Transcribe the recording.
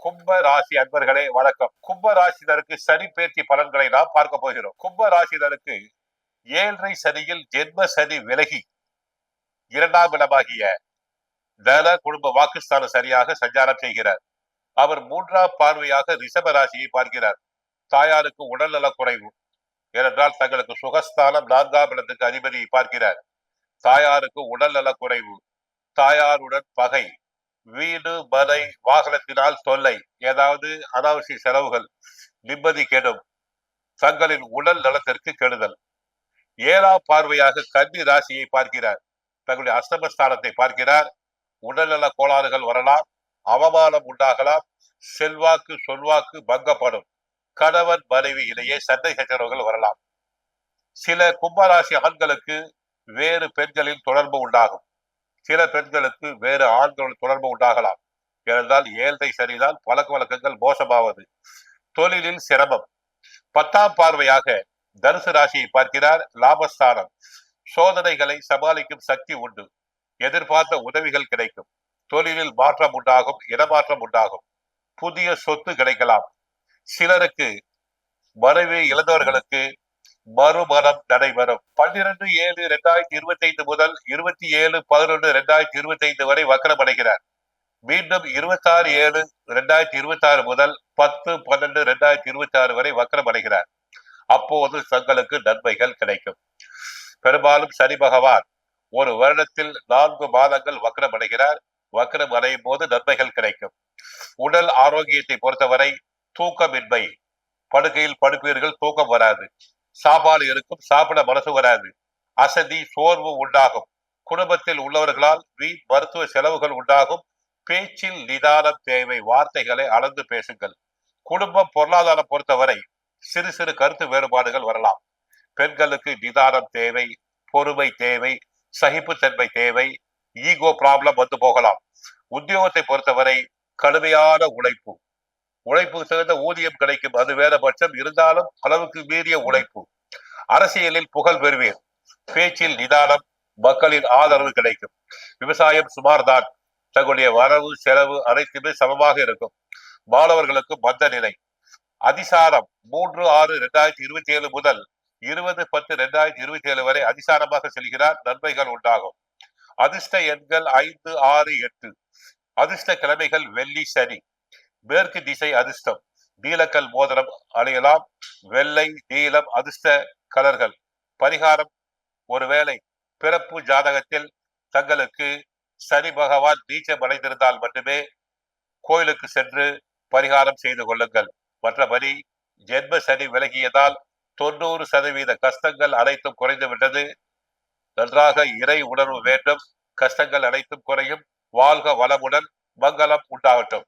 கும்ப ராசி அன்பர்களே வணக்கம். கும்ப ராசினருக்கு சனி பேர்ச்சி பலன்களை நாம் பார்க்க போகிறோம். கும்ப ராசினருக்கு 7.5 சனியில் ஜென்ம சனி விலகி 2ஆம் இடமாகிய தன குடும்ப வாக்குஸ்தானம் சரியாக சஞ்சாரம் செய்கிறார். அவர் 3ஆம் பார்வையாக ரிஷப ராசியை பார்க்கிறார். தாயாருக்கு உடல்நல குறைவு, ஏனென்றால் தங்களுக்கு சுகஸ்தானம் 4ஆம் இடத்துக்கு அதிபதியை பார்க்கிறார். தாயாருக்கு உடல்நல குறைவு, தாயாருடன் பகை, வீடு மனை வாகனத்தினால் தொல்லை, ஏதாவது அனாவசிய செலவுகள், நிம்மதி கெடும், தங்களின் உடல் நலத்திற்கு கெடுதல். 7ஆம் பார்வையாக கன்னி ராசியை பார்க்கிறார். தங்களுடைய அஷ்டமஸ்தானத்தை பார்க்கிறார். உடல்நல கோளாறுகள் வரலாம், அவமானம் உண்டாகலாம், செல்வாக்கு சொல்வாக்கு பங்கப்படும், கணவன் மனைவி இடையே சண்டை சச்சரவுகள் வரலாம். சில கும்பராசி ஆண்களுக்கு வேறு பெண்களின் தொடர்பு உண்டாகும். சில பெண்களுக்கு வேறு ஆண்கள் தொடர்பு உண்டாகலாம். ஏனென்றால் 7.5 சனிதான் பழக்க வழக்கங்கள் மோசமாவது. தொழிலில் சிரமம். 10ஆம் பார்வையாக தனுசு ராசியை பார்க்கிறார். லாபஸ்தானம். சோதனைகளை சமாளிக்கும் சக்தி உண்டு. எதிர்பார்த்த உதவிகள் கிடைக்கும். தொழிலில் மாற்றம் உண்டாகும், இடமாற்றம் உண்டாகும். புதிய சொத்து கிடைக்கலாம். சிலருக்கு மனைவி இழந்தவர்களுக்கு மறுமணம் நடைபெறும். 12/7/2025 முதல் 27/11/2025 வரை வக்கரம் அடைகிறார். மீண்டும் 26/7/2026 முதல் 10/12/2026 வரை வக்கரம் அடைகிறார். அப்போது தங்களுக்கு நன்மைகள் கிடைக்கும். பெரும்பாலும் சனி பகவான் ஒரு வருடத்தில் 4 மாதங்கள் வக்கரம் அடைகிறார். வக்கரம் அடையும் போது நன்மைகள் கிடைக்கும். உடல் ஆரோக்கியத்தை பொறுத்தவரை தூக்கமின்மை, படுக்கையில் படுப்பீர்கள், தூக்கம் வராது. சாப்பாடு இருக்கும், சாப்பிட மனசு வராது. அசதி, சோர்வு உண்டாகும். குடும்பத்தில் உள்ளவர்களால் வீண் மருத்துவ செலவுகள் உண்டாகும். பேச்சில் நிதானம் தேவை. வார்த்தைகளை அளந்து பேசுங்கள். குடும்பம் பொருளாதாரம் பொறுத்தவரை சிறு சிறு கருத்து வேறுபாடுகள் வரலாம். பெண்களுக்கு நிதானம் தேவை, பொறுமை தேவை, சகிப்புத்தன்மை தேவை. ஈகோ ப்ராப்ளம் வந்து போகலாம். உத்தியோகத்தை பொறுத்தவரை கடுமையான உழைப்பு, உழைப்புக்கு தகுந்த ஊதியம் கிடைக்கும், அது வேற பட்சம். இருந்தாலும் அளவுக்கு மீறிய உழைப்பு. அரசியலில் புகழ் பெறுவீர். பேச்சில் நிதானம், மக்களின் ஆதரவு கிடைக்கும். விவசாயம் சுமார்தான். தங்களுடைய வரவு செலவு அனைத்துமே சமமாக இருக்கும். மாணவர்களுக்கு மந்த நிலை. அதிசாரம் 3/6/2027 முதல் 20/10/2027 வரை அதிசாரமாக செல்கிறார். நன்மைகள் உண்டாகும். அதிர்ஷ்ட எண்கள் 5, 6, 8. அதிர்ஷ்ட கிழமைகள் வெள்ளி, சனி. மேற்கு திசை அதிர்ஷ்டம். நீலக்கல் மோதிரம் அணியலாம். வெள்ளை, நீலம் அதிர்ஷ்ட கலர்கள். பரிகாரம்: ஒருவேளை பிறப்பு ஜாதகத்தில் தங்களுக்கு சனி பகவான் நீச்சம் அடைந்திருந்தால் மட்டுமே கோயிலுக்கு சென்று பரிகாரம் செய்து கொள்ளுங்கள். மற்றபடி ஜென்ம சனி விலகியதால் 90% கஷ்டங்கள் அனைத்தும் குறைந்து விட்டது. நன்றாக இறை உணர்வு வேண்டும். கஷ்டங்கள் அனைத்தும் குறையும். வாழ்க வளமுடன். மங்களம் உண்டாகட்டும்.